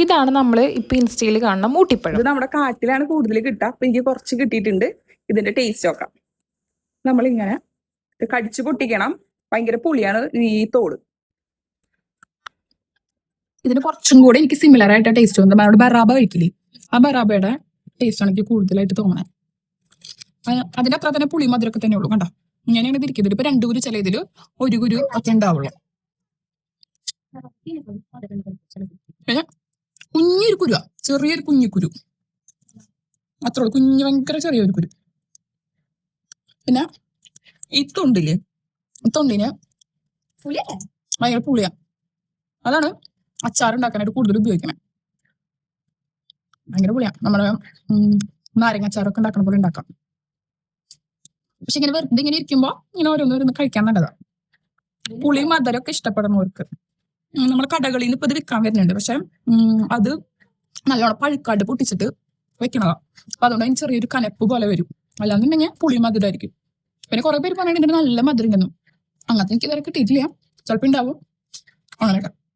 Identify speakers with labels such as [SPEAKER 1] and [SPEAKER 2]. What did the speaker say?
[SPEAKER 1] ഇതാണ് നമ്മൾ ഇപ്പൊ ഇൻസ്റ്റയിൽ കാണുന്ന മൂട്ടിപ്പഴം.
[SPEAKER 2] ഇത് നമ്മുടെ കാട്ടിലാണ് കൂടുതൽ കിട്ടുക. അപ്പൊ എനിക്ക് കുറച്ച് കിട്ടിയിട്ടുണ്ട്. ഇതിന്റെ ടേസ്റ്റ് നോക്കാം. നമ്മളിങ്ങനെ കടിച്ചു പൊട്ടിക്കണം. ഭയങ്കര പുളിയാണ് ഈ തോട്.
[SPEAKER 3] ഇതിന് കുറച്ചും കൂടെ എനിക്ക് സിമിലർ ആയിട്ട് ടേസ്റ്റ് തോന്നുന്നത് നമ്മുടെ ബറാബ കഴിക്കില്ലേ, ആ ബറാബയുടെ ടേസ്റ്റ് ആണ് എനിക്ക് കൂടുതലായിട്ട് തോന്നുന്നത്. അതിന്റെ അത്ര തന്നെ പുളി മധുരമൊക്കെ തന്നെ ഉള്ളൂ. കണ്ടോ, ഇങ്ങനെയാണ് ഇതിരിക്കുന്നത്. ഇപ്പൊ 2 കുരു ചില ഇതില് 1 കുരു ഒക്കെ ഉണ്ടാവുള്ളൂ. പിന്നെ കുഞ്ഞൊരു കുരു, ചെറിയൊരു കുഞ്ഞിക്കുരു അത്രേ ഉള്ളൂ. കുഞ്ഞു ഭയങ്കര ചെറിയൊരു കുരു. പിന്നെ ഈ തൊണ്ടില്, തൊണ്ടിന് ഭയങ്കര പുളിയാ. അതാണ് അച്ചാർ ഉണ്ടാക്കാനായിട്ട് കൂടുതൽ ഉപയോഗിക്കണേ. ഭയങ്കര പുളിയാ. നമ്മുടെ നാരങ്ങ അച്ചാറൊക്കെ ഉണ്ടാക്കണ പോലെ ഉണ്ടാക്കാം. പക്ഷെ ഇങ്ങനെ വെറുതെ ഇങ്ങനെ ഇരിക്കുമ്പോ ഇങ്ങനെ ഓരോന്ന് കഴിക്കാൻ നല്ലതാ. പുളി മധുരമൊക്കെ ഇഷ്ടപ്പെടുന്നവർക്ക് നമ്മൾ കടകളിൽ നിന്ന് ഇപ്പൊ ഇത് വിൽക്കാൻ വരുന്നുണ്ട്. പക്ഷെ അത് നല്ലോണം പഴുക്കാട് പൊട്ടിച്ചിട്ട് വെക്കണതാ. അപ്പൊ അതുകൊണ്ട് അതിന് ചെറിയൊരു കനപ്പ് പോലെ വരും. അല്ലാന്നുണ്ടെങ്കിൽ പുളി മധുരമായിരിക്കും. പിന്നെ കുറെ പേര് പറഞ്ഞിട്ട് ഇതിന് നല്ല മധുരം ഉണ്ടെന്നും. അങ്ങനത്തെ എനിക്ക് ഇതുവരെ കിട്ടിയിട്ടില്ല. ചിലപ്പോൾ ഉണ്ടാവും അങ്ങനെയൊക്കെ.